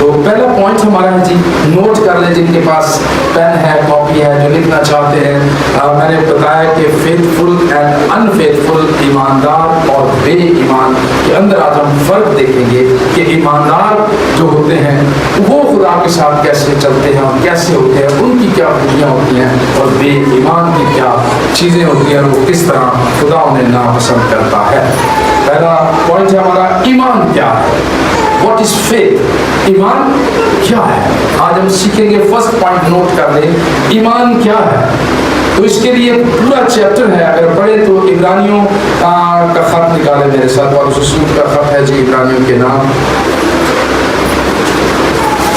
تو پہلا پوائنٹ ہمارا ہے جی، نوٹ کر لیں جن کے پاس پین ہے کاپی ہے جو لکھنا چاہتے ہیں. میں نے بتایا کہ faithful and unfaithful, ایماندار اور بے ایمان کے اندر آج ہم فرق دیکھیں گے کہ ایماندار جو ہوتے ہیں وہ خدا کے ساتھ کیسے چلتے ہیں اور کیسے ہوتے ہیں، ان کی کیا خوبیاں ہوتی ہیں، اور بے ایمان کی کیا چیزیں ہوتی ہیں، وہ کس طرح خدا انہیں ناپسند کرتا ہے. پہلا پوائنٹ ہے ہمارا، ایمان کیا ہے. What is faith? ایمان کیا ہے. آج ہم سیکھیں گے. فرسٹ پوائنٹ نوٹ کر لیں، ایمان کیا ہے. تو اس کے لیے پورا چیپٹر ہے، اگر پڑھے تو عبرانیوں کا خط نکالے میرے ساتھ، اور رسول کا خط ہے جی عبرانیوں کے نام،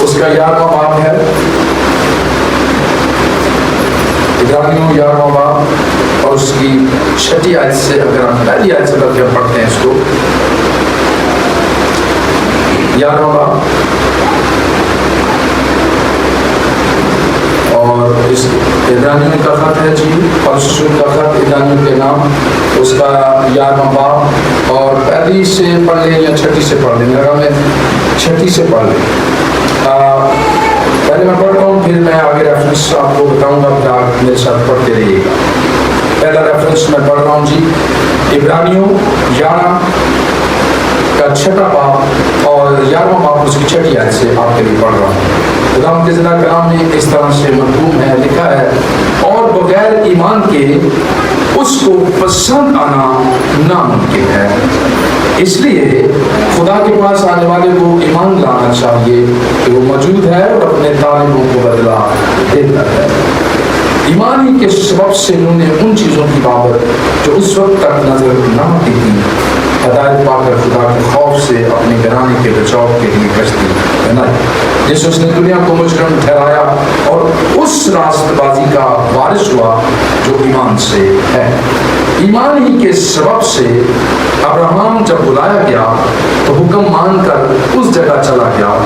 اس کا 11واں باب ہے. عبرانیوں 11واں باب اور اس کی 6 آیت سے، اگر ہم پہلی آیت سے بلکہ ہم پڑھتے ہیں اس کو، 11واں باب اور اس عبرانیوں کا خط ہے جی، پولس رسول کا خط عبرانیوں کے نام، اس کا 11واں باب، اور پہلی سے پڑھ لیں یا 6 سے پڑھ لیں. لگا میں 6 سے پڑھ لیں. پہلے میں پڑھتا ہوں، پھر میں آگے ریفرنس آپ کو بتاؤں گا، پھر آپ میرے ساتھ پڑھتے رہیے گا. پہلا ریفرنس میں پڑھ رہا ہوں جی، عبرانیوں 11 کا 6واں باب اور 11واں باب اس کی 6 آیت سے آپ کے لیے پڑھ رہا ہوں. خدا کے ذرا کلام میں اس طرح سے مرحوم ہے، لکھا ہے، اور بغیر ایمان کے اس کو پسند آنا ناممکن ہے. اس لیے خدا کے پاس آنے والے کو ایمان لانا چاہیے کہ وہ موجود ہے اور اپنے طالبوں کو بدلا دیتا ہے. ایمان ہی کے سبب سے انہوں نے ان چیزوں کی بابت جو اس وقت تک نظر نہ آتی تھی ہدایت پا کر خدا کے خوف سے اپنے گھرانے کے بچاؤ کے لیے کشتی بنائی، جس اس نے دنیا کو مجرم ٹھہرایا اور اس راست بازی کا وارث ہوا جو ایمان سے ہے. ایمان ہی کے سبب سے ابراہیم جب بلایا گیا تو حکم مان کر اس جگہ چلا گیا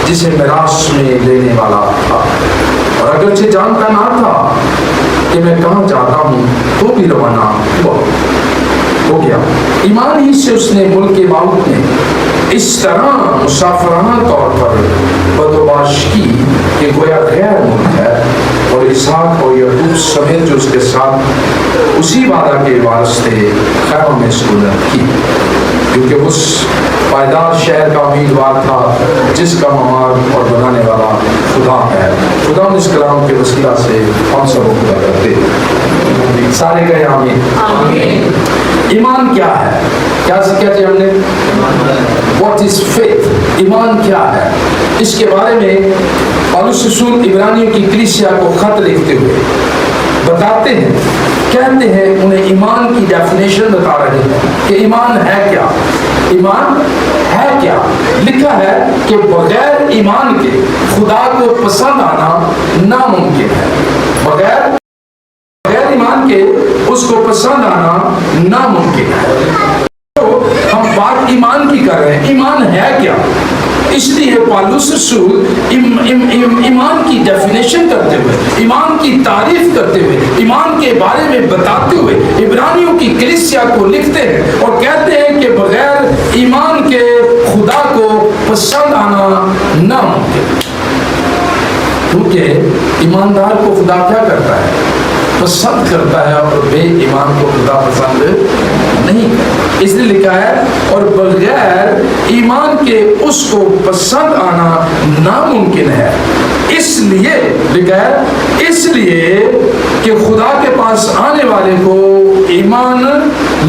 جسے میراث میں لینے والا تھا، اور اگرچہ جانتا نہ تھا کہ میں کہاں جاتا ہوں تو بھی روانہ ہو گیا. ایمان ہی سے اس نے ملک موعود میں اس طرح مسافرانہ طور پر بدوباش کی کہ گویا غیر ملک ہے، اور اسحاق اور یعقوب سمیت جو اس کے ساتھ اسی وعدہ کے وارث تھے خیموں میں سکونت کی، کیونکہ اس پائیدار شہر کا امیدوار تھا جس کا معمار اور بنانے والا خدا ہے. خدا اس کلام کے وسیلہ سے ہم سب کو خدا کرتے سارے گئے آمین. ایمان کیا ہے؟ کیا سیکھا جی ہم نے؟ What is faith? ایمان کیا ہے؟ اس کے بارے میں پولس رسول عبرانیوں کی کلیسیا کو خط لکھتے ہوئے بتاتے ہیں، کہتے ہیں، انہیں ایمان کی ڈیفینیشن بتا رہے ہیں کہ ایمان ہے کیا. ایمان ہے کیا؟ لکھا ہے کہ بغیر ایمان کے خدا کو پسند آنا ناممکن ہے. بغیر ایمان کے اس کو پسند آنا ناممکن ہے. تو ہم بات ایمان کی کر رہے ہیں. ایمان ہے کیا؟ اس لیے پولس رسول ایمان کی ڈیفینیشن کرتے ہوئے، ایمان کی تعریف کرتے ہوئے، ایمان کے بارے میں بتاتے ہوئے عبرانیوں کی کلیسیا کو لکھتے ہیں اور کہتے ہیں کہ بغیر ایمان کے خدا کو پسند آنا ناممکن. کیونکہ ایماندار کو خدا کیا کرتا ہے؟ پسند کرتا ہے، اور بے ایمان کو خدا پسند نہیں کرتا. اس لیے لکھا ہے، اور بغیر ایمان کے اس کو پسند آنا ناممکن ہے. اس لیے لکھا ہے، اس لیے کہ خدا کے پاس آنے والے کو ایمان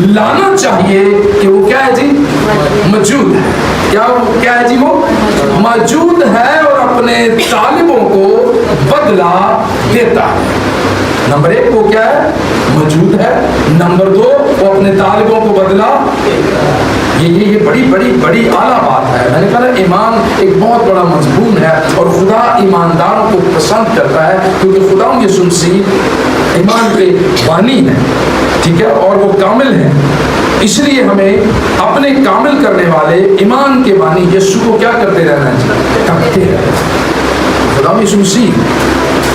لانا چاہیے کہ وہ کیا ہے جی؟ موجود ہے. کیا ہے جی؟ وہ موجود ہے اور اپنے طالبوں کو بدلا دیتا ہے. نمبر 1 وہ کیا ہے؟ موجود ہے. نمبر 2 وہ اپنے طالبوں کو بدلا. یہ بڑی اعلیٰ بات ہے. میں نے کہا ایمان ایک بہت بڑا مضمون ہے، اور خدا ایمانداروں کو پسند کرتا ہے کیونکہ خدا یسوع مسیح ایمان کے بانی ہے، ٹھیک ہے، اور وہ کامل ہے. اس لیے ہمیں اپنے کامل کرنے والے ایمان کے بانی یسوع کو کیا کرتے رہنا چاہیے؟ خدا یسوع مسیح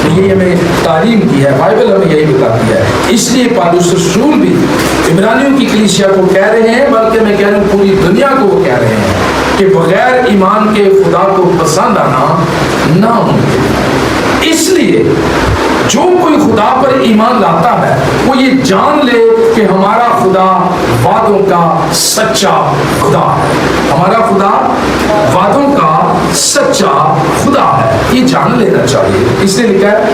یہ ہمیں تعلیم کی ہے، بائبل ہمیں یہی بتاتی ہے. اس لیے پولس رسول بھی عبرانیوں کی کلیسیا کو کہہ رہے ہیں، بلکہ میں کہہ رہا ہوں پوری دنیا کو وہ کہہ رہے ہیں کہ بغیر ایمان کے خدا کو پسند آنا ناممکن۔ اس لیے جو کوئی خدا پر ایمان لاتا ہے وہ یہ جان لے کہ ہمارا خدا وعدوں کا سچا خدا ہے، ہمارا خدا وعدوں کا سچا خدا ہے، یہ جان لینا چاہیے۔ اس لیے لکھا ہے،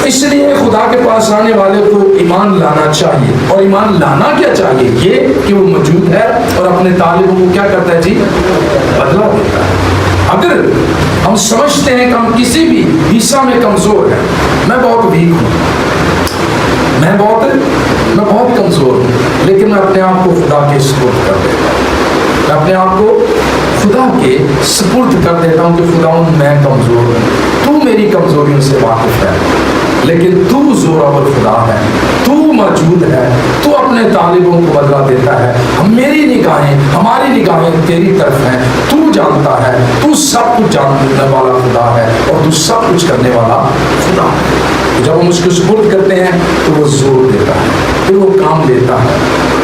اس لیے خدا کے پاس آنے والے کو ایمان لانا چاہیے، اور ایمان لانا کیا چاہیے؟ یہ کہ وہ موجود ہے اور اپنے طالبوں کو کیا کرتا ہے جی؟ بدلا دیتا ہے۔ اگر ہم سمجھتے ہیں کہ ہم کسی بھی حصہ میں کمزور ہیں، میں بہت ویک ہوں، میں بہت کمزور ہوں، لیکن میں اپنے آپ کو خدا کے سپرد کر دیتا ہوں، میں اپنے آپ کو خدا کے سپرد کر دیتا ہوں کہ خدا میں کمزور ہوں، تو میری کمزوریوں سے واقف ہے، لیکن تو زورآور خدا ہے، تو موجود ہے، تو اپنے طالبوں کو بدلا دیتا ہے۔ میری نگاہیں، ہماری نگاہیں تیری طرف ہیں، تو جانتا ہے، تو سب کچھ جاننے والا خدا ہے اور تو سب کچھ کرنے والا خدا ہے۔ جب ہم اس کو سپرد کرتے ہیں تو وہ زور دیتا ہے، پھر وہ کام لیتا ہے۔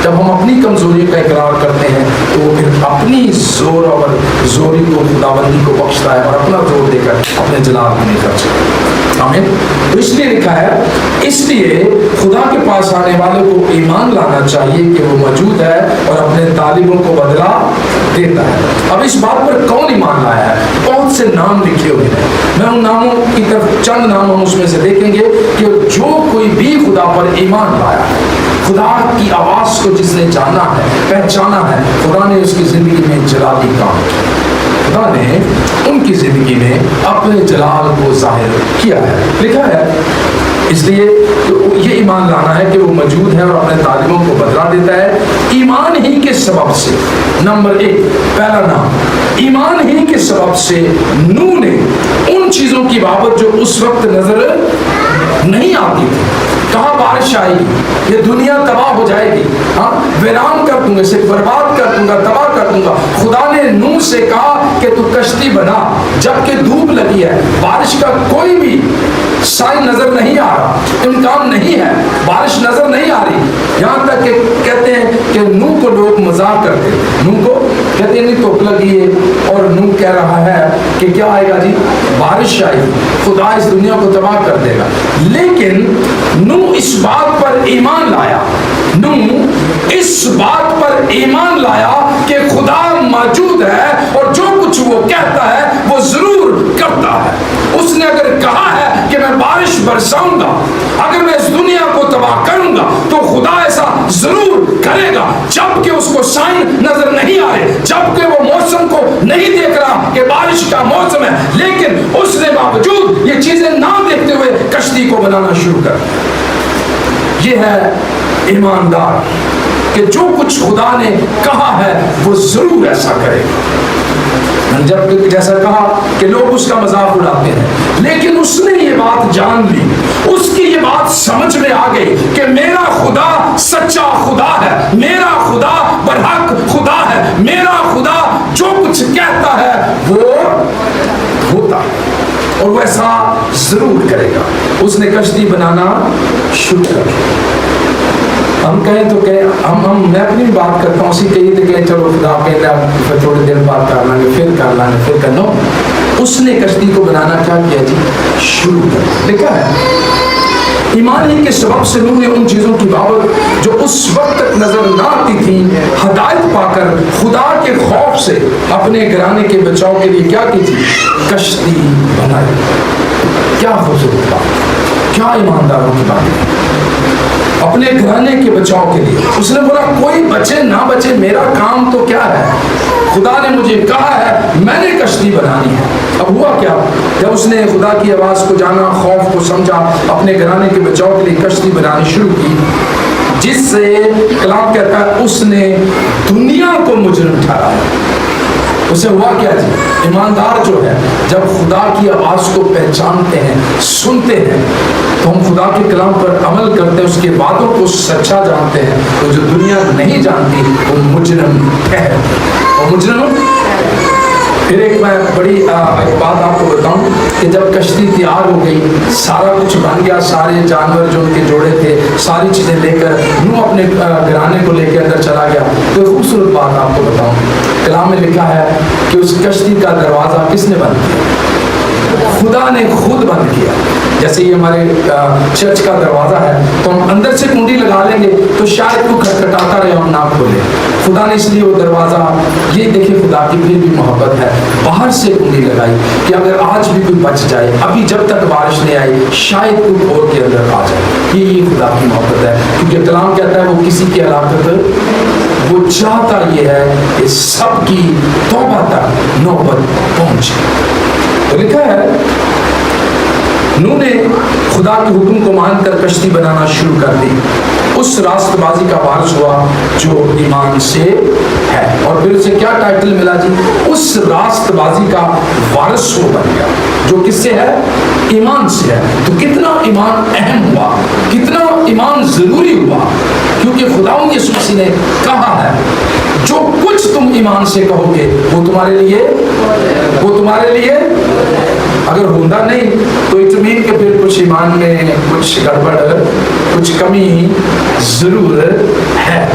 جب ہم اپنی کمزوری کا اقرار کرتے ہیں تو وہ پھر اپنی زور اور زوری کو خداوندی کو بخشتا ہے اور اپنا زور دے کر اپنے جلال کو نہیں خرچ۔ آمین۔ تو اس لیے لکھا ہے، اس لیے خدا کے پاس آنے والے کو ایمان لانا چاہیے کہ وہ موجود ہے اور اپنے طالبوں کو بدلا دیتا ہے۔ اب اس بات پر کون ایمان لایا ہے؟ بہت سے نام لکھے ہوئے ہیں، میں ان ناموں کی طرف چند نام ہم اس میں سے دیکھیں گے کہ جو کوئی بھی خدا پر ایمان لایا ہے، خدا کی آواز کو جس نے جانا ہے، پہچانا ہے، خدا نے اس کی زندگی میں جلالی کام کیا، خدا نے ان کی زندگی میں اپنے جلال کو ظاہر کیا ہے۔ لکھا ہے، اس لیے یہ ایمان لانا ہے کہ وہ موجود ہے اور اپنے طالبوں کو بدلا دیتا ہے ایمان ہی کے سبب سے۔ نمبر 1، پہلا نام، ایمان ہی کے سبب سے نوح نے ان چیزوں کی بابت جو اس وقت نظر نہیں آتی تھی، کہاں بارش آئے گی، یہ دنیا تباہ ہو جائے گی، ہاں ویران کر دوں گا، اسے برباد کر دوں گا، تباہ کر دوں گا۔ خدا نے نوح سے کہا کہ تو کشتی بنا، جبکہ دھوپ لگی ہے، بارش کا کوئی بھی سائن نظر نہیں آ رہا، امکان نہیں ہے، بارش نظر نہیں آ رہی، یہاں تک کہ کہتے ہیں کہ نوح کو لوگ مذاق کرتے ہیں، نوح کو کہتے ہیں نہیں دھوپ لگی ہے، اور نوح کہہ رہا ہے کہ کیا آئے گا جی؟ بارش آئے گی، خدا اس دنیا کو تباہ کر دے گا۔ لیکن نوح اس بات پر ایمان لایا، نوح اس بات پر ایمان لایا کہ خدا موجود ہے اور جو کچھ وہ کہتا ہے وہ ضرور کرتا ہے۔ اس نے اگر کہا ہے کہ میں بارش برساؤں گا، اگر میں اس دنیا کو تباہ کروں گا تو خدا ایسا ضرور کرے گا، جبکہ اس کو سائن نظر نہیں آ رہے، جبکہ وہ موسم کو نہیں دیکھ رہا کہ بارش کا موسم ہے، لیکن اس نے باوجود یہ چیزیں نہ دیکھتے ہوئے کشتی کو بنانا شروع کر دیا۔ یہ ہے ایماندار کہ جو کچھ خدا نے کہا ہے وہ ضرور ایسا کرے گا۔ جب جیسا کہا کہ لوگ اس کا مذاق اڑاتے ہیں، لیکن اس نے یہ بات جان لی، اس کی یہ بات سمجھ میں آ گئی کہ میرا خدا سچا خدا ہے، میرا خدا برحق خدا ہے، میرا خدا جو کچھ کہتا ہے وہ ہوتا ہے اور وہ ایسا ضرور کرے گا۔ اس نے کشتی بنانا شروع کر دیا۔ ہم کہیں تو کہ میں اپنی بات کرتا ہوں، اسی کہیں تو کہ چلو خدا کہتا ہے تھوڑی دیر بات کر لیں گے، پھر کر لیں گے، پھر کرنا۔ اس نے کشتی کو بنانا کیا کیا جی؟ شروع کر لکھا ہے، ایمان ہی کے سبب سے نوح نے ان چیزوں کی بابت جو اس وقت تک نظر نہ آتی تھی ہدایت پا کر خدا کے خوف سے اپنے گھرانے کے بچاؤ کے لیے کیا کی تھی؟ کشتی بنائی۔ کیا خوبصورت بات، کیا ایمانداروں کی بات ہے۔ اپنے گھرانے کے بچاؤ کے لیے اس نے بولا کوئی بچے نہ بچے، میرا کام تو کیا ہے، خدا نے مجھے کہا ہے میں نے کشتی بنانی ہے۔ اب ہوا کیا؟ جب اس نے خدا کی آواز کو جانا، خوف کو سمجھا، اپنے گھرانے کے بچاؤ کے لیے کشتی بنانی شروع کی، جس سے کلام کہتا ہے اس نے دنیا کو مجرم ٹھہرایا۔ اسے ہوا کیا جی؟ ایماندار جو ہے جب خدا کی آواز کو پہچانتے ہیں، سنتے ہیں، تو ہم خدا کے کلام پر عمل کرتے ہیں، اس کے وعدوں کو سچا جانتے ہیں، تو جو دنیا نہیں جانتی وہ مجرم ہے، اور مجرم پھر ایک میں بڑی ایک بات آپ کو بتاؤں کہ جب کشتی تیار ہو گئی، سارا کچھ بن گیا، سارے جانور جو ان کے جوڑے تھے ساری چیزیں لے کر نوح اپنے گھرانے کو لے کے اندر چلا گیا، تو ایک خوبصورت بات آپ کو بتاؤں، کلام میں لکھا ہے کہ اس کشتی کا دروازہ کس نے بند کیا؟ خدا نے خود بند کیا۔ جیسے یہ ہمارے چرچ کا دروازہ ہے تو ہم اندر سے کنڈی لگا لیں گے تو شاید وہ کھٹکھٹاتا رہے ہم نہ کھولیں، خدا نے اس لیے وہ دروازہ، یہ دیکھیں خدا کی پھر بھی محبت ہے، باہر سے کنڈی لگائی کہ اگر آج بھی کوئی بچ جائے، ابھی جب تک بارش نہیں آئی شاید کوئی کھول کے اندر آ جائے، یہ خدا کی محبت ہے، کیونکہ کلام کہتا ہے وہ کسی کی ہلاکت، وہ چاہتا یہ ہے کہ سب کی توبہ تک نوبت پہنچے۔ تو لکھا ہے نوح نے خدا کے حکم کو مان کر کشتی بنانا شروع کر دی، اس راست بازی کا وارث ہوا جو ایمان سے ہے، اور پھر اسے کیا ٹائٹل ملا جی؟ اس راست بازی کا وارث ہو بن گیا جو کس سے ہے؟ ایمان سے ہے۔ تو کتنا ایمان اہم ہوا، کتنا ایمان ضروری ہوا، کیونکہ خداوند یسوع مسیح نے کہا ہے جو کچھ تم ایمان سے کہو گے وہ تمہارے لیے اگر ہوتا نہیں تو اطمینان کہ پھر کچھ ایمان میں کچھ گڑبڑ، کچھ کمی ضرور ہے۔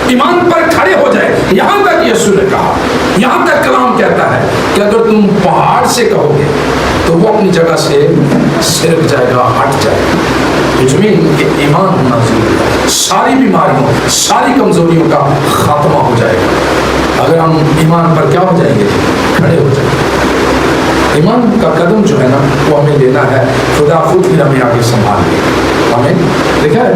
ایمان پر کھڑے ہو جائے، یہاں تک یسوع نے کہا، یہاں تک کلام کہتا ہے کہ اگر تم پہاڑ سے کہو گے تو وہ اپنی جگہ سے سرک جائے گا، ہٹ جائے گا۔ اطمینان کہ ایمان ہونا ضروری ہے، ساری بیماریوں، ساری کمزوریوں کا خاتمہ ہو جائے گا اگر ہم ایمان پر کیا ہو جائیں گے؟ کھڑے ہو جائیں گے۔ ایمان کا قدم جو ہے نا وہ ہمیں لینا ہے، خدا خود پھر ہمیں آگے سنبھال لے گا۔ ہمیں دیکھا ہے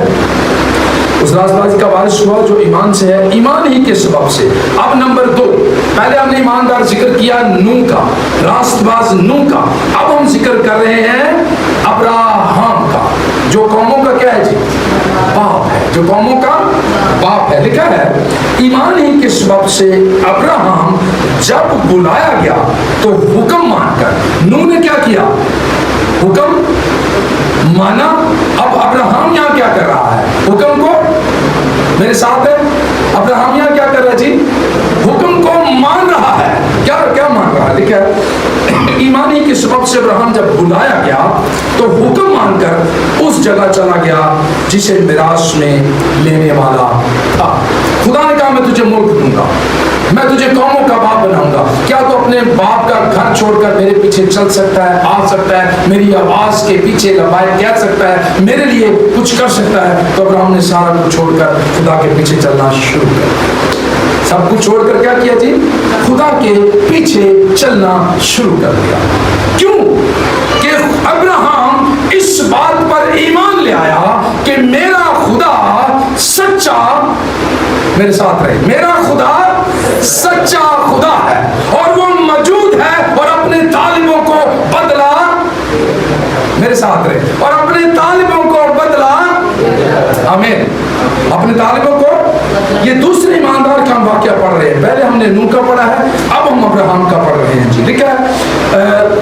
اس راست بازی کا وارث ہوا جو ایمان سے ہے، ایمان ہی کے سبب سے۔ اب نمبر 2، پہلے ہم نے ایماندار ذکر کیا نوح کا، راست باز نوح کا، اب ہم ذکر کر رہے ہیں ابراہم کا، جو قوموں کا کیا ہے جی؟ باپ ہے، جو قوموں کا باپ ہے۔ لکھا ہے ایمان ہی کے سبب سے ابراہم جب بلایا گیا تو حکم مان کر، نوح نے کیا کیا؟ حکم مانا۔ اب ابراہم یہاں کیا کر رہا ہے؟ حکم کو، میرے ساتھ ہے، ابراہم یہاں کیا کر رہا ہے جی؟ حکم کو مان رہا ہے۔ کیا مان رہا ہے؟ لکھا ہے ایمانی کے سبب سے ابراہم جب بلایا گیا تو حکم مان کر اس جگہ چلا گیا جسے میراث میں لینے والا تھا۔ خدا نے کہا میں تجھے ملک دوں گا، میں تجھے قوموں کا باپ بناؤں گا۔ کیا تو اپنے باپ کا گھر چھوڑ کر میرے پیچھے چل سکتا ہے، آ سکتا ہے، میری آواز کے پیچھے لبیک کہہ سکتا ہے، میرے لیے کچھ کر سکتا ہے؟ تو ابراہم نے سارا کچھ چھوڑ کر خدا کے پیچھے چلنا شروع کر، سب کچھ چھوڑ کر کیا کیا جی؟ خدا کے پیچھے چلنا شروع کر دیا۔ کیوں کہ ابراہم اس بات پر ایمان لے آیا کہ میرا خدا سچا، میرے ساتھ رہے، میرا خدا سچا خدا ہے اور وہ موجود ہے اور اپنے طالبوں کو بدلا، میرے ساتھ رہے، اور اپنے طالبوں کو بدلا، آمین، اپنے طالبوں کو۔ یہ دوسرے ایماندار کا ہم واقعہ پڑھ رہے ہیں، پہلے ہم نے نوح کا پڑھا ہے، اب ہم ابراہم کا پڑھ رہے ہیں جی۔ لکھا ہے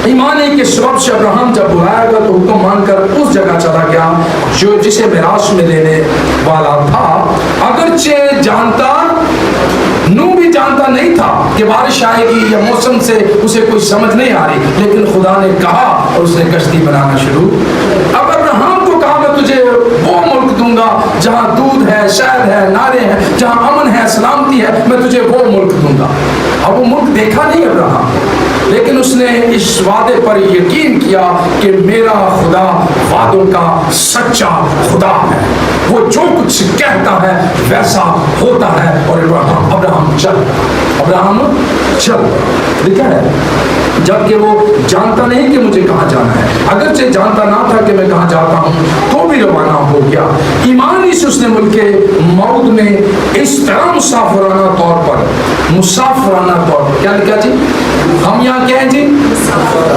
ایمانی کے سبب سے ابراہم جب بلایا گیا تو حکم مان کر اس جگہ چلا گیا جو جسے میراث میں لینے والا تھا، اگرچہ جانتا، نوح بھی جانتا نہیں تھا کہ بارش آئے گی یا موسم سے اسے کوئی سمجھ نہیں آ رہی، لیکن خدا نے کہا اور اس نے کشتی بنانا شروع۔ اب ابراہم کو کہا میں تجھے وہ ملک دوں گا جہاں دودھ ہے، شہد ہے، نارے ہیں، جہاں امن ہے، سلامتی ہے، میں تجھے وہ ملک دوں گا۔ اب وہ ملک دیکھا نہیں ابراہم، لیکن اس نے اس وعدے پر یقین کیا کہ میرا خدا وعدوں کا سچا خدا ہے، وہ جو کچھ کہتا ہے ویسا ہوتا ہے، اور ابراہم چل لکھا ہے جبکہ وہ جانتا نہیں کہ مجھے کہاں جانا ہے، اگرچہ جانتا نہ تھا کہ میں کہاں جاتا ہوں، تو بھی روانہ ہو گیا۔ ایمانی سے اس نے ملک موعود میں اس طرح مسافرانہ طور پر کیا لکھا جی؟ ہم یہاں کیا ہیں جی؟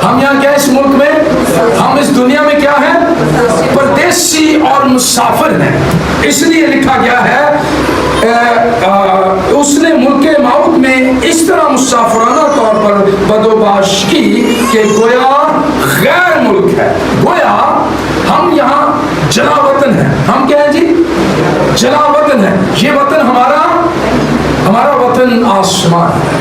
ہم یہاں کیا اس ملک میں؟ ہم اس دنیا میں کیا ہیں؟ پردیسی اور مسافر ہیں، اس لیے لکھا گیا ہے اس نے ملک موعود میں اس طرح مسافرانہ طور پر بدوباش کی کہ گویا غیر ملک ہے، گویا ہم یہاں جلا وطن ہیں۔ ہم کیا ہیں جی؟ جلا وطن ہے۔ یہ وطن ہمارا وطن آسمان ہے۔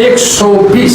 120।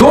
2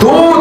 2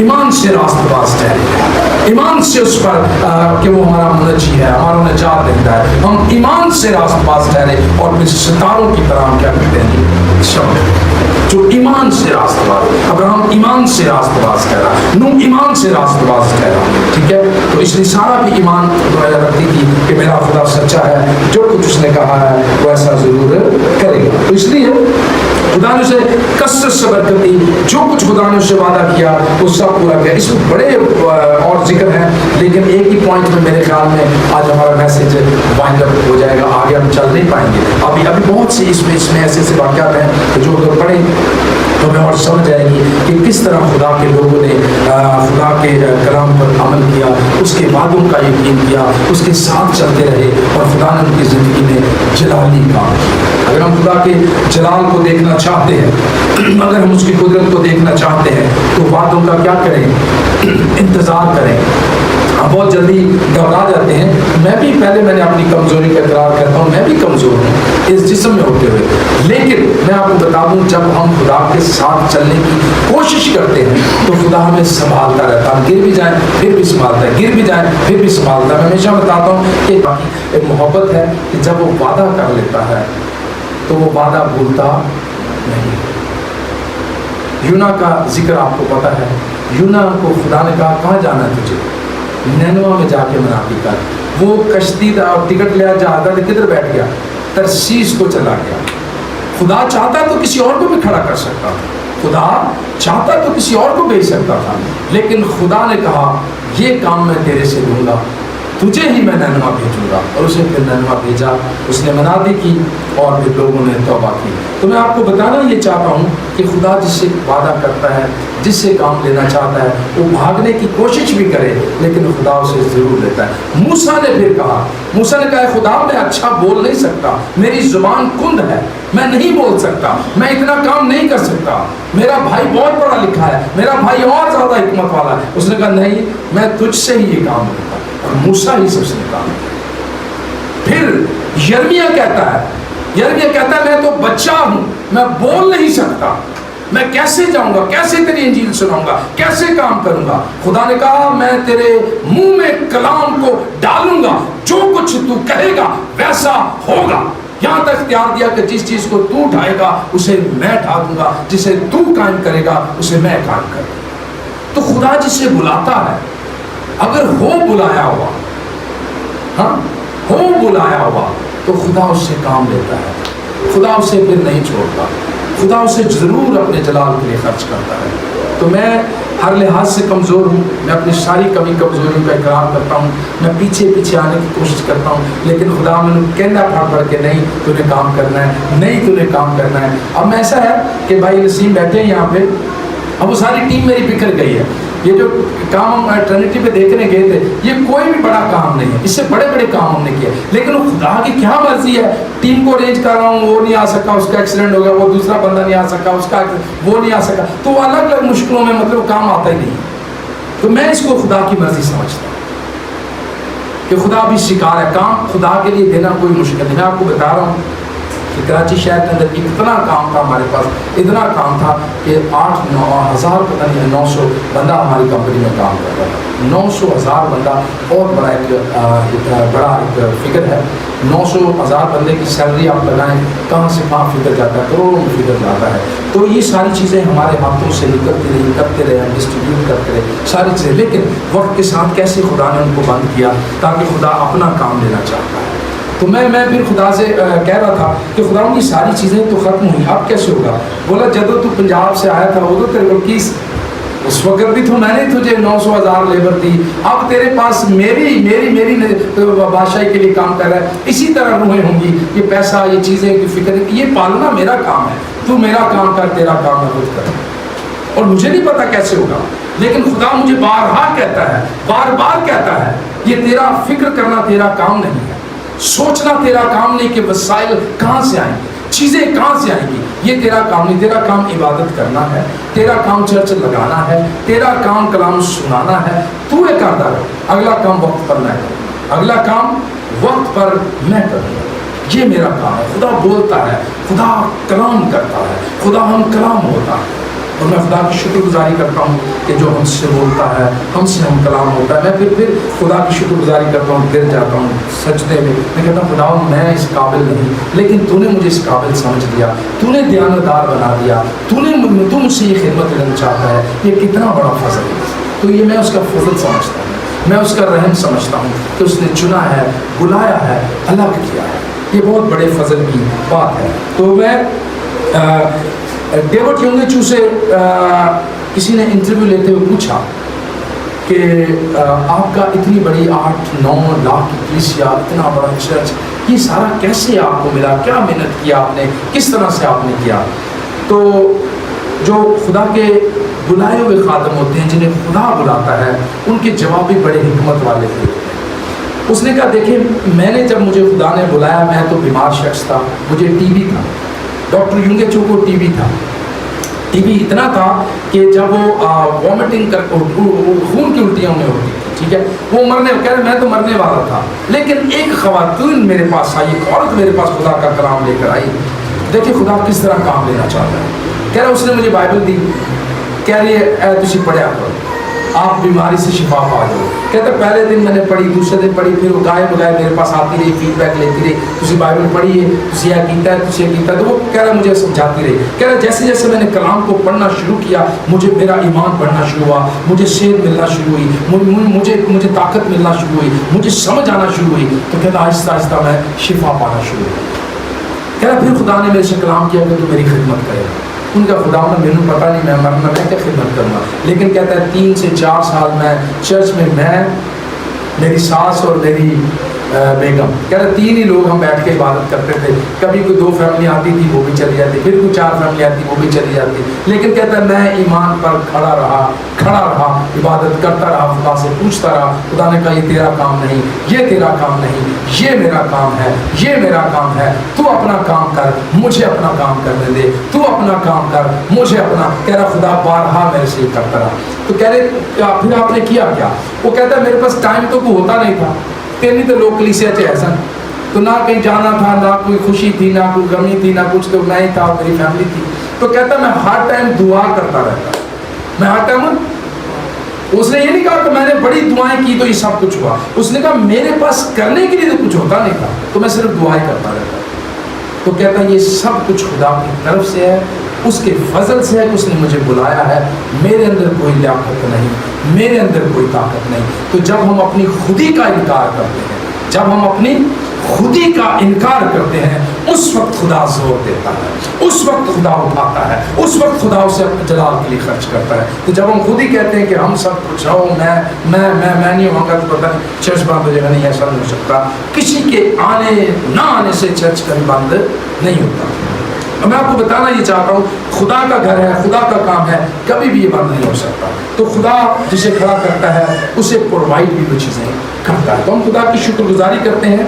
ایمان سے راست باز ٹھہرے، ایمان سے اس پر کہ وہ ہمارا منجی ہے، ہمارا نجات دہندہ ہے، ہم ایمان سے راست باز ٹھہرے اور پھر ستاروں کی طرح ہم کیا کرتے ہیں، شب جو ایمان سے راست باز، ابراہیم ایمان سے راست باز ٹھہرا، نوح ایمان سے راست باز ٹھہرا، ٹھیک ہے. تو اس لیے سارا بھی ایمان رکھتی تھی کہ میرا خدا سچا ہے، جو کچھ اس نے کہا ہے وہ ایسا ضرور کرے گا. تو اس لیے خدا نے اسے کثرت سے برکت دی، جو کچھ خدا نے اسے وعدہ کیا وہ سب پورا کیا. اس میں بڑے اور ذکر ہیں، لیکن ایک ہی پوائنٹ میں میرے خیال میں آج ہمارا میسج وائنڈ اپ ہو جائے گا، آگے ہم چل نہیں پائیں گے. ابھی بہت سی اس میں ایسے واقعات ہیں جو اگر پڑھیں تو ہمیں اور سمجھ آئے گی کہ کس طرح خدا کے لوگوں نے خدا کے کلام پر عمل کیا، اس کے وعدوں کا یقین کیا، اس کے ساتھ چلتے رہے اور خدا نے ان کی زندگی میں جلالی کام کیا. اگر ہم خدا کے جلال کو دیکھنا چاہتے ہیں، اگر ہم اس کی قدرت کو دیکھنا چاہتے ہیں تو وعدوں کا کیا کریں، انتظار کریں. ہم بہت جلدی گھبرا جاتے ہیں. میں نے اپنی کمزوری کا اقرار کرتا ہوں، میں بھی کمزور ہوں اس جسم میں ہوتے ہوئے، لیکن میں آپ کو بتا دوں جب ہم خدا کے ساتھ چلنے کی کوشش کرتے ہیں تو خدا ہمیں سنبھالتا رہتا ہے. گر بھی جائیں پھر بھی سنبھالتا ہے، گر بھی جائیں پھر بھی سنبھالتا ہے. میں ہمیشہ بتاتا ہوں کہ ایک محبت ہے کہ جب وہ وعدہ کر لیتا ہے تو وہ وعدہ بھولتا نہیں. یونا کا ذکر آپ کو پتا ہے. یونا کو خدا نے کہا کہاں جانا ہے تجھے؟ نینوا میں جا کے منافی کر. وہ کشتی اور ٹکٹ لیا جاتا تھا، کدھر بیٹھ گیا؟ ترسیس کو چلا گیا. خدا چاہتا تو کسی اور کو بھی کھڑا کر سکتا تھا، خدا چاہتا تو کسی اور کو بھیج سکتا تھا، لیکن خدا نے کہا یہ کام میں تیرے سے لوں گا، تجھے ہی میں نینوا بھیجوں گا. اور اسے پھر نینوا بھیجا، اس نے منادی کی اور پھر لوگوں نے توبہ کی. تو میں آپ کو بتانا یہ چاہتا ہوں کہ خدا جس سے وعدہ کرتا ہے، جس سے کام لینا چاہتا ہے، وہ بھاگنے کی کوشش بھی کرے لیکن خدا اسے ضرور لیتا ہے. موسیٰ نے پھر کہا، موسیٰ نے کہا خدا میں اچھا بول نہیں سکتا، میری زبان کند ہے، میں نہیں بول سکتا، میں اتنا کام نہیں کر سکتا. میرا بھائی بہت پڑھا لکھا ہے، میرا بھائی اور زیادہ حکمت والا ہے. اس نے کہا نہیں، میں تجھ سے ہی یہ کام کرتا. اور موسیٰ ہی سے اس نے کام کیا. پھر یرمیہ کہتا ہے میں تو بچہ ہوں، میں بول نہیں سکتا، میں کیسے جاؤں گا، کیسے تیری انجیل سناؤں گا، کیسے کام کروں گا. خدا نے کہا میں تیرے منہ میں کلام کو ڈالوں گا، جو کچھ تو کہے گا ویسا ہوگا. یہاں تک اختیار دیا کہ جس چیز کو تو ڈھائے گا اسے میں ڈھا دوں گا، جسے تو قائم کرے گا اسے میں قائم کروں گا. تو خدا جسے بلاتا ہے، اگر ہو بلایا ہوا تو خدا اس سے کام لیتا ہے. خدا اسے پھر نہیں چھوڑتا، خدا اسے ضرور اپنے جلال کے لیے خرچ کرتا ہے. تو میں ہر لحاظ سے کمزور ہوں، میں اپنی ساری کمی کمزوریوں کا اقرار کرتا ہوں، میں پیچھے آنے کی کوشش کرتا ہوں، لیکن خدا میں کہنا پڑ کے نہیں تو نے کام کرنا ہے، نہیں تو نے کام کرنا ہے. اب میں ایسا ہے کہ بھائی نسیم بیٹھے ہیں یہاں پہ، اب وہ ساری ٹیم میری بکھر گئی ہے. یہ جو کام ہم ٹرینٹی پہ دیکھنے گئے تھے یہ کوئی بھی بڑا کام نہیں ہے، اس سے بڑے بڑے کام ہم نے کیے، لیکن وہ خدا کی کیا مرضی ہے. ٹیم کو ارینج کر رہا ہوں، وہ نہیں آ سکا، اس کا ایکسیڈنٹ ہو گیا، وہ دوسرا بندہ نہیں آ سکا، اس کا وہ نہیں آ سکا، تو وہ الگ الگ مشکلوں میں مطلب کام آتا ہی نہیں. تو میں اس کو خدا کی مرضی سمجھتا ہوں کہ خدا بھی شکار ہے. کام خدا کے لیے دینا کوئی مشکل نہیں. میں آپ کو بتا رہا ہوں کہ کراچی شہر کے اندر اتنا کام تھا ہمارے پاس، اتنا کام تھا کہ 8-9 پتہ نہیں 900 بندہ ہماری کمپنی میں کام کر رہا تھا. 900,000 بندہ بہت بڑا ایک فگر ہے. 900,000 بندے کی سیلری آپ لگائیں، کہاں سے کہاں فگر جاتا ہے، کروڑوں میں فگر جاتا ہے. تو یہ ساری چیزیں ہمارے ہاتھوں سے کرتے رہے ہم ڈسٹریبیوٹ کرتے رہے ساری چیزیں، لیکن وقت کے ساتھ کیسے خدا نے ان کو بند کیا تاکہ خدا اپنا کام لینا چاہتا ہے. تو میں پھر خدا سے کہہ رہا تھا کہ خدا ان کی ساری چیزیں تو ختم ہوئی، اب کیسے ہوگا؟ بولا جب تو پنجاب سے آیا تھا وہ تو تیرے کو کیس اس وقت بھی تو میں نے تجھے 900,000 لیبر دی، اب تیرے پاس میری بادشاہی کے لیے کام کر رہا ہے. اسی طرح روحیں ہوں گی، یہ پیسہ، یہ چیزیں کی فکر، یہ پالنا میرا کام ہے، تو میرا کام کر، تیرا کام میں خود کر. اور مجھے نہیں پتا کیسے ہوگا، لیکن خدا مجھے بارہا کہتا ہے، بار بار کہتا ہے یہ تیرا فکر کرنا تیرا کام نہیں ہے، سوچنا تیرا کام نہیں کہ وسائل کہاں سے آئیں گی، چیزیں کہاں سے آئیں گی، یہ تیرا کام نہیں. تیرا کام عبادت کرنا ہے، تیرا کام چرچ لگانا ہے، تیرا کام کلام سنانا ہے. تو یہ کرتا رہو، اگلا کام وقت پر میں کروں، اگلا کام وقت پر میں کروں. یہ میرا کام ہے. خدا بولتا ہے، خدا کلام کرتا ہے، خدا ہم کلام ہوتا ہے. اور میں خدا کی شکر گزاری کرتا ہوں کہ جو ہم سے بولتا ہے، ہم سے ہم کلام ہوتا ہے. میں پھر خدا کی شکر گزاری کرتا ہوں، گر جاتا ہوں سجدے میں. میں کہتا ہوں خدا میں اس قابل نہیں، لیکن تو نے مجھے اس قابل سمجھ لیا، تو نے دیانتدار بنا دیا، تو مجھ سے یہ خدمت لینا چاہتا ہے. یہ کتنا بڑا فضل ہے. تو یہ میں اس کا فضل سمجھتا ہوں، میں اس کا رحم سمجھتا ہوں کہ اس نے چنا ہے، بلایا ہے، الگ کیا ہے. یہ بہت بڑے فضل کی بات ہے. تو میں ڈیوڈ یونگچو سے کسی نے انٹرویو لیتے ہوئے پوچھا کہ آپ کا اتنی بڑی 8-9 لاکھ کی کلیسیا، اتنا بڑا چرچ، یہ سارا کیسے آپ کو ملا؟ کیا محنت کیا آپ نے؟ کس طرح سے آپ نے کیا؟ تو جو خدا کے بلائے ہوئے خادم ہوتے ہیں، جنہیں خدا بلاتا ہے، ان کے جواب بھی بڑے حکمت والے تھے. اس نے کہا دیکھیں، میں نے جب مجھے خدا نے بلایا، میں تو بیمار شخص تھا، مجھے ٹی بی تھا. ڈاکٹر یونگچو کو ٹی بی تھا. ٹی بی اتنا تھا کہ جب وہ وامٹنگ کر خون کی الٹیاں انہیں ہوتی تھی، ٹھیک ہے، وہ کہہ رہے میں تو مرنے والا تھا. لیکن ایک خواتین میرے پاس آئی، ایک عورت میرے پاس خدا کا کلام لے کر آئی. دیکھیں خدا کس طرح کام لینا چاہتا ہے. کہہ رہا اس نے مجھے بائبل دی، کہہ رہی ہے تسی پڑھیا کرو، آپ بیماری سے شفا پا جاؤ. کہتے پہلے دن میں نے پڑھی، دوسرے دن پڑھی، پھر وہ گائے بگائے میرے پاس آتی رہی، فیڈ بیک لیتی رہی، تسی بائبل پڑھی ہے، تسی یہ کیتا ہے، تسی یہ کیتا ہے. تو وہ کہہ رہا مجھے سمجھاتی رہی. کہہ رہا جیسے جیسے میں نے کلام کو پڑھنا شروع کیا، مجھے میرا ایمان بڑھنا شروع ہوا، مجھے صحت ملنا شروع ہوئی، مجھے طاقت ملنا شروع ہوئی، مجھے سمجھ آنا شروع ہوئی. تو کہتا آہستہ آہستہ میں شفا پانا شروع ہوا. کہہ رہا پھر خدا نے میرے سے کلام کیا کہ تو میری خدمت کرے. ان کا خدا نے میرے پتہ نہیں میں مرنا، میں کیا خدمت کروں گا. لیکن کہتا ہے 3 سے 4 سال میں چرچ میں میری ساس اور میری بیگم، کہہ رہے 3 ہی لوگ ہم بیٹھ کے عبادت کرتے تھے. کبھی کوئی 2 فیملی آتی تھی وہ بھی چلی جاتی، پھر کوئی 4 فیملی آتی وہ بھی چلی جاتی. لیکن کہتا ہے میں ایمان پر کھڑا رہا، عبادت کرتا رہا، خدا سے پوچھتا رہا. خدا نے کہا یہ تیرا کام نہیں، یہ تیرا کام نہیں، یہ میرا کام ہے، یہ میرا کام ہے. تو اپنا کام کر، مجھے اپنا کام کرنے دے. تو اپنا کام کر، مجھے اپنا. کہہ رہا خدا بارہا میرے سے کرتا رہا. تو کہہ رہے پھر آپ نے کیا کیا؟ وہ کہتا ہے میرے پاس ٹائم تو کوئی ہوتا نہیں تھا. تینی تو لوگ کلیسیا چ ایسا تو نہ کہیں جانا تھا، نہ کوئی خوشی تھی، نہ کوئی غمی تھی، نہ کچھ. تو میں ہی تھا، میری فیملی تھی. تو کہتا میں ہر ٹائم دعا کرتا رہتا، میں ہر ٹائم. اس نے یہ نہیں کہا کہ میں نے بڑی دعائیں کی تو یہ سب کچھ ہوا. اس نے کہا میرے پاس کرنے کے لیے تو کچھ ہوتا نہیں تھا، تو میں صرف دعائیں کرتا رہتا. تو کہتا یہ سب کچھ خدا کی طرف سے ہے، اس کے فضل سے ہے کہ اس نے مجھے بلایا ہے. میرے اندر کوئی لیاقت نہیں، میرے اندر کوئی طاقت نہیں. تو جب ہم اپنی خودی کا انکار کرتے ہیں، جب ہم اپنی خودی کا انکار کرتے ہیں، اس وقت خدا زور دیتا ہے، اس وقت خدا اٹھاتا ہے، اس وقت خدا اسے اپنے جلال کے لیے خرچ کرتا ہے. تو جب ہم خود ہی کہتے ہیں کہ ہم سب کچھ ہو، میں نہیں ہوں گا، تو پتہ نہیں چرچ بند ہو جائے گا. نہیں، ایسا نہیں ہو سکتا. کسی کے آنے نہ آنے سے چرچ کبھی بند نہیں ہوتا. میں آپ کو بتانا یہ چاہتا ہوں، خدا کا گھر ہے، خدا کا کام ہے، کبھی بھی یہ بند نہیں ہو سکتا. تو خدا جسے کھڑا کرتا ہے اسے پرووائڈ بھی وہ چیزیں کرتا ہے. تو ہم خدا کی شکر گزاری کرتے ہیں.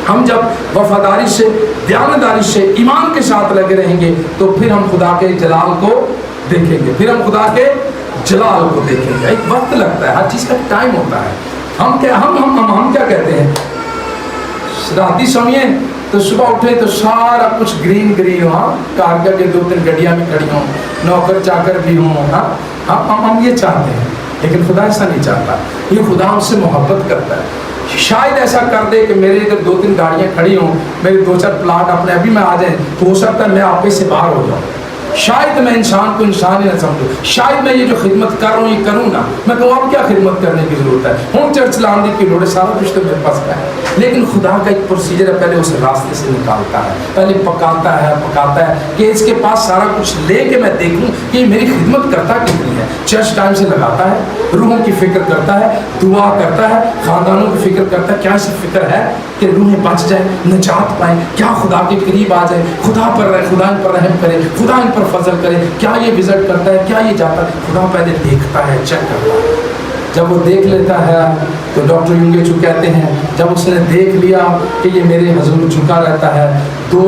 ہم جب وفاداری سے، دیانتداری سے، ایمان کے ساتھ لگے رہیں گے تو پھر ہم خدا کے جلال کو دیکھیں گے، پھر ہم خدا کے جلال کو دیکھیں گے. ایک وقت لگتا ہے، ہر چیز کا ٹائم ہوتا ہے. ہم کیا کہتے ہیں، راتی سوئیں تو صبح اٹھے تو سارا کچھ گرین ہو، کار کے 2-3 گڈیاں بھی کھڑی ہوں، نوکر چاکر بھی ہوں. ہم یہ چاہتے ہیں، لیکن خدا ایسا نہیں چاہتا. یہ خدا ہم سے محبت کرتا ہے. شاید ایسا کر دے کہ میرے ادھر 2-3 گاڑیاں کھڑی ہوں، میرے 2-4 پلاٹ اپنے ابھی میں آ جائیں، تو ہو سکتا ہے میں آپ سے باہر ہو جاؤں. شاید میں انسان کو انسان ہی نہ سمجھوں. شاید میں یہ جو خدمت کر رہا ہوں یہ کروں نا، میں کہوں اب کیا خدمت کرنے کی ضرورت ہے، ہوں چرچ لانے کی ضرورت ہے، سارا کچھ تو میرے پاس ہے. لیکن خدا کا ایک پروسیجر ہے، پہلے اسے راستے سے نکالتا ہے، پہلے پکاتا ہے کہ اس کے پاس سارا کچھ لے کے میں دیکھوں کہ یہ میری خدمت کرتا کتنی ہے. چرچ ٹائم سے لگاتا ہے، روحوں کی فکر کرتا ہے، دعا کرتا ہے، خاندانوں کی فکر کرتا ہے. کیا اسے فکر ہے کہ روحیں بچ جائیں، نجات پائیں، کیا خدا کے قریب آ جائیں، خدا ان پر رحم کرے، خدا ان پر فضل کرے. کیا یہ وزٹ کرتا ہے، کیا یہ جاتا ہے. خدا پہلے دیکھتا ہے، چیک کرتا ہے. جب وہ دیکھ لیتا ہے تو ڈاکٹر یونگچو کہتے ہیں جب اس نے دیکھ لیا کہ یہ میرے حضور جھکا رہتا ہے، 2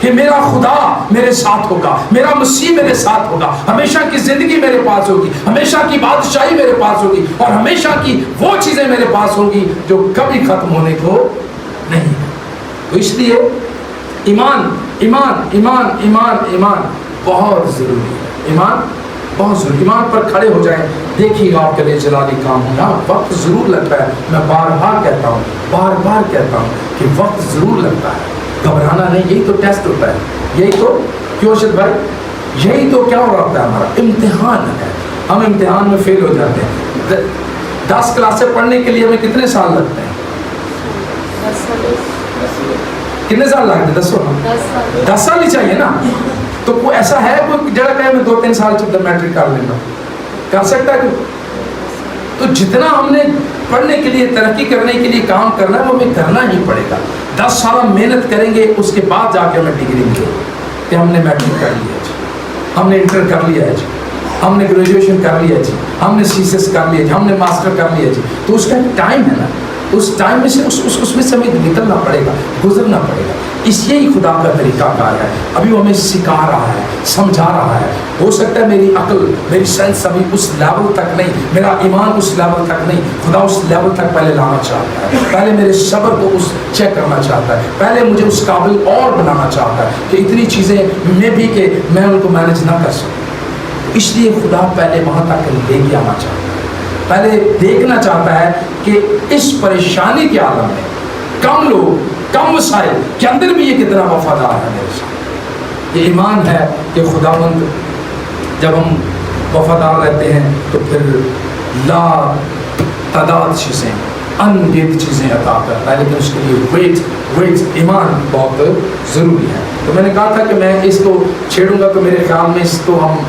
کہ میرا خدا میرے ساتھ ہوگا, میرا مسیح میرے ساتھ ہوگا, ہمیشہ کی زندگی میرے پاس ہوگی, ہمیشہ کی بادشاہی میرے پاس ہوگی, اور ہمیشہ کی وہ چیزیں میرے پاس ہوگی جو کبھی ختم ہونے کو نہیں. تو اس لیے ایمان ایمان ایمان ایمان ایمان بہت ضروری ہے. ایمان بہت ضروری. ایمان پر کھڑے ہو جائیں, دیکھیے آپ کے لیے جلالی کام ہونا. وقت ضرور لگتا ہے, میں بار بار کہتا ہوں کہ وقت ضرور لگتا ہے. گھبرانا نہیں, یہی تو ٹیسٹ ہوتا ہے, یہی تو کیوں شد بھائی, یہی تو کیا ہو رہا ہے, ہمارا امتحان ہے. ہم امتحان میں فیل ہو جاتے ہیں. 10 کلاسیں پڑھنے کے لیے ہمیں کتنے سال لگتے ہیں؟ کتنے سال لگتے ہیں؟ 10 سال ہی چاہیے نا. تو کوئی ایسا ہے کوئی جگہ کہ میں 2-3 سال میٹرک کر لیں گا, کر سکتا ہے؟ تو جتنا ہم نے پڑھنے کے لیے, ترقی کرنے کے لیے کام کرنا ہے, وہ ہمیں کرنا ہی پڑے گا. 10 سال ہم محنت کریں گے, اس کے بعد جا کے ہمیں ڈگری ملے کہ ہم نے میٹرک کر لیا جی, ہم نے انٹر کر لیا ہے جی, ہم نے گریجویشن کر لیا جی, ہم نے CSS کر لیا جی, ہم نے ماسٹر کر لیا جی. تو اس کا ایک ٹائم ہے نا, اس ٹائم میں سے اس میں سے ہمیں نکلنا پڑے گا, گزرنا پڑے گا. اس یہی خدا کا طریقہ کار ہے. ابھی وہ ہمیں سکھا رہا ہے, سمجھا رہا ہے. ہو سکتا ہے میری عقل, میری سینس ابھی اس لیول تک نہیں, میرا ایمان اس لیول تک نہیں. خدا اس لیول تک پہلے لانا چاہتا ہے, پہلے میرے صبر کو اس چیک کرنا چاہتا ہے, پہلے مجھے اس قابل اور بنانا چاہتا ہے کہ اتنی چیزیں میں بھی کہ میں ان کو مینج نہ کر سکوں. اس لیے خدا پہلے وہاں تک لے کے آنا چاہتا ہے, پہلے دیکھنا چاہتا ہے کہ اس پریشانی کے عالم میں کم لوگ, کم وسائل کے اندر بھی یہ کتنا وفادار ہے میرے ساتھ. یہ ایمان ہے کہ خداوند جب ہم وفادار رہتے ہیں تو پھر لا تعداد چیزیں, ان گنت چیزیں عطا کرتا ہے. لیکن اس کے لیے ویٹ ایمان بہت ضروری ہے. تو میں نے کہا تھا کہ میں اس کو چھیڑوں گا تو میرے خیال میں اس کو ہم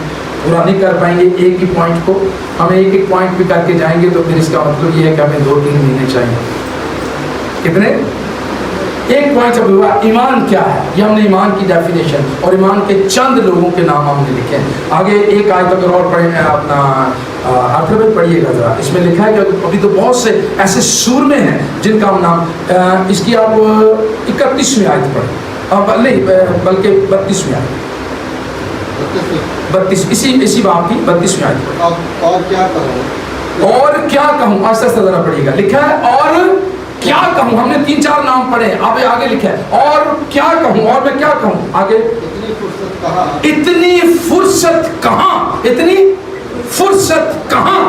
پورا نہیں کر پائیں گے. ایک ہی پوائنٹ کو ہم ایک پوائنٹ بھی کر کے جائیں گے تو پھر اس کا مطلب یہ ہے کہ ہمیں 2-3 مہینے چاہیے. کتنے؟ ایک پوائنٹ اب ہوا ایمان کیا ہے. یہ ہم نے ایمان کی ڈیفینیشن اور ایمان کے چند لوگوں کے نام ہم نے لکھے ہیں. آگے ایک آیت اگر اور پڑھیں, اپنا آخر میں پڑھیے گا ذرا. اس میں لکھا ہے کہ ابھی تو بہت سے ایسے سورمے ہیں جن کا ہم نام, اس کی آپ 31ویں آیت پڑھیں, نہیں بلکہ 32ویں آیت, 32 اسی باب کی 32ویں آیت. اور کیا کہوں, اور کیا کہوں, آہستہ آہستہ ذرا پڑھیے گا. لکھا ہے اور کیا کہوں, ہم نے 3-4 نام پڑھے, اب آگے لکھا ہے اور کیا کہوں, اور میں کیا کہوں. آگے اتنی فرصت کہاں, اتنی فرصت کہاں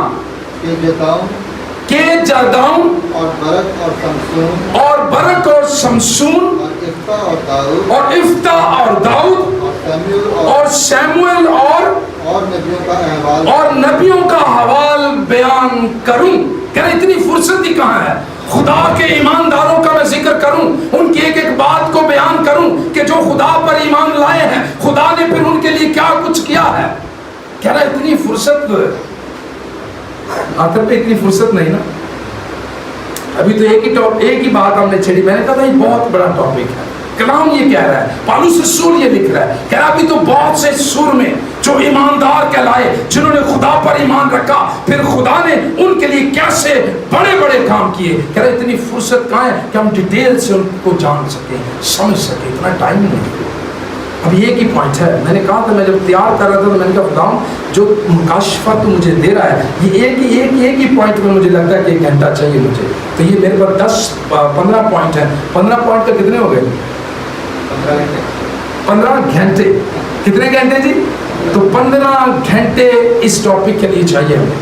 کہ جداؤں اور برق اور شمسون اور برق اور شمسون اور افتح اور داؤد اور سیموئل اور نبیوں کا حوال بیان کروں. کہ اتنی فرصت ہی کہاں ہے. خدا کے ایمانداروں کا میں ذکر کروں, ان کی ایک ایک بات کو بیان کروں کہ جو خدا پر ایمان لائے ہیں, خدا نے پھر ان کے لیے کیا کچھ کیا ہے. کہہ رہا اتنی فرصت, آخر پہ اتنی فرصت نہیں نا. ابھی تو ایک ہی بات ہم نے چھیڑی. میں نے کہا تھا یہ بہت بڑا ٹاپک ہے. کلام یہ کہہ رہا ہے, پالوس رسول یہ لکھ رہا ہے, کہہ رہا ابھی تو بہت سے سور میں جو ایماندار کہلائے, جنہوں نے خدا پر ایمان رکھا, پھر خدا نے ان کے لیے کیسے بڑے بڑے کام کیے. کہہ رہا اتنی فرصت کہاں ہے کہ ہم ڈیٹیل سے ان کو جان سکیں, سمجھ سکیں. اتنا ٹائم نہیں. اب یہ ایک ہی پوائنٹ ہے. میں نے کہا تھا, میں جب تیار کر رہا تھا تو میں نے کہا خدا جو مکاشفہ تو مجھے دے رہا ہے, یہ ایک ہی پوائنٹ میں مجھے لگتا ہے کہ 1 گھنٹہ چاہیے مجھے. تو یہ میرے پاس 10-15 پوائنٹ ہیں. 15 پوائنٹ کا کتنے ہو گئے؟ 15 گھنٹے. کتنے گھنٹے جی؟ تو 15 گھنٹے اس ٹاپک کے لیے چاہیے ہمیں.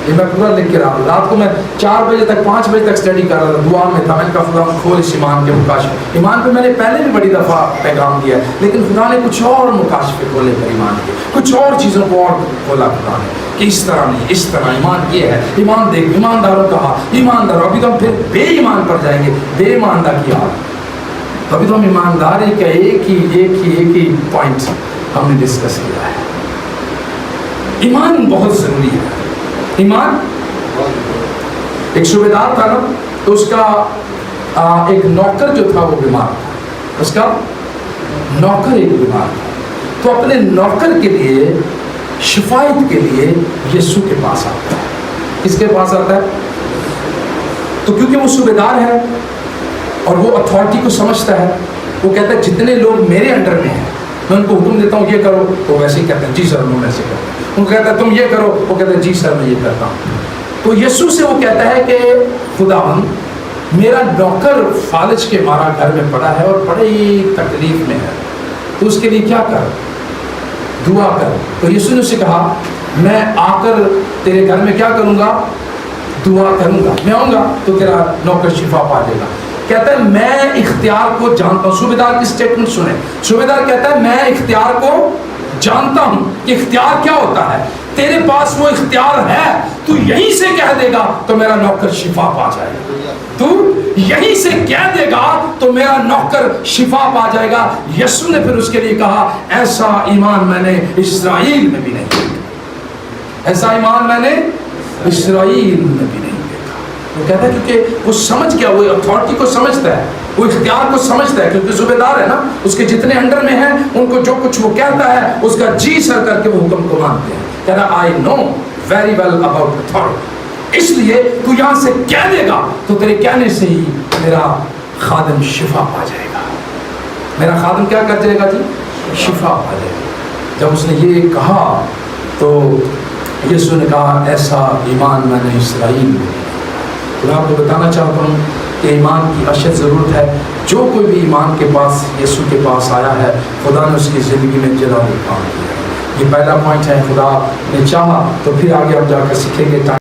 یہ میں پورا لکھ کے رہا ہوں. رات کو میں 4 بجے تک 5 بجے تک اسٹڈی کر رہا تھا, دعا میں تھا. میں نے کہا خدا کھول اس ایمان کے مکاشفے. ایمان پہ میں نے پہلے بھی بڑی دفعہ پیغام دیا ہے, لیکن خدا نے کچھ اور مکاشفے کھولے پر ایمان کے, کچھ اور چیزوں کو اور کھولا خدا نے کہ اس طرح نہیں, اس طرح. ایمان یہ ہے, ایمان دیکھ, ایمانداروں کہا ایمانداروں. ابھی تو ہم پھر بے ایمان پر جائیں گے, بے ایماندار کی حال. تو ابھی تو ہم ایمانداری کا ایک ہی پوائنٹ ہم نے ڈسکس کیا ہے. ایمان بہت ضروری ہے. ایمان, ایک صوبیدار تھا نا, تو اس کا ایک نوکر جو تھا وہ بیمار تھا. اس کا نوکر ایک بیمار تھا, تو اپنے نوکر کے لیے شفایت کے لیے یسوع کے پاس آتا ہے. کس کے پاس آتا ہے؟ تو کیونکہ وہ صوبیدار ہے اور وہ اتھارٹی کو سمجھتا ہے, وہ کہتا ہے جتنے لوگ میرے انڈر میں ہیں میں ان کو حکم دیتا ہوں یہ کرو تو ویسے ہی کہتے ہیں جی سر میں ویسے کرتا ہوں، ان کو کہتا ہے تم یہ کرو، وہ کہتے ہیں جی سر میں یہ کرتا ہوں۔ تو یسوع سے وہ کہتا ہے کہ خداوند میرا نوکر فالج کے مارا گھر میں پڑا ہے اور بڑی تکلیف میں ہے، تو اس کے لیے کیا کر، دعا کر۔ تو یسوع نے اسے کہا میں آ کر تیرے گھر میں کیا کروں گا، دعا کروں گا، میں آؤں گا تو تیرا نوکر شفا پا جائے گا۔ کہتا ہے میں اختیار کو جانتا ہوں، صوبیدار کی سٹیٹمنٹ سنیں، صوبیدار کہتا ہے میں اختیار کو جانتا ہوں کہ اختیار کیا ہوتا ہے، تیرے پاس وہ اختیار ہے، تو یہیں سے کہہ دے گا تو میرا نوکر شفا پا جائے گا، تو یہیں سے کہہ دے گا تو میرا نوکر شفا پا جائے گا۔ یسوع نے پھر اس کے لیے کہا ایسا ایمان میں نے اسرائیل میں بھی نہیں دیکھا، ایسا ایمان میں نے اسرائیل میں بھی نہیں دیکھا۔ وہ کہتا ہے کیونکہ وہ سمجھ گیا، وہ اتھارٹی کو سمجھتا ہے، وہ اختیار کو سمجھتا ہے، کیونکہ صوبیدار ہے نا، اس کے جتنے انڈر میں ہیں ان کو جو کچھ وہ کہتا ہے اس کا جی سر کر کے وہ حکم کو مانتے ہیں۔ کہہ رہا I know very well about authority, اس لیے تو یہاں سے کہہ دے گا تو تیرے کہنے سے ہی میرا خادم شفا پا جائے گا، میرا خادم کیا کر جائے گا جی، شفا پا جائے گا۔ جب اس نے یہ کہا تو یسوع نے کہا ایسا ایمان میں نے اسرائیل میں۔ میں آپ کو بتانا چاہتا ہوں کہ ایمان کی اشد ضرورت ہے۔ جو کوئی بھی ایمان کے پاس یسوع کے پاس آیا ہے خدا نے اس کی زندگی میں جلالی کام کیا ہے۔ یہ پہلا پوائنٹ ہے، خدا نے چاہا تو پھر آگے ہم جا کر سیکھیں گے۔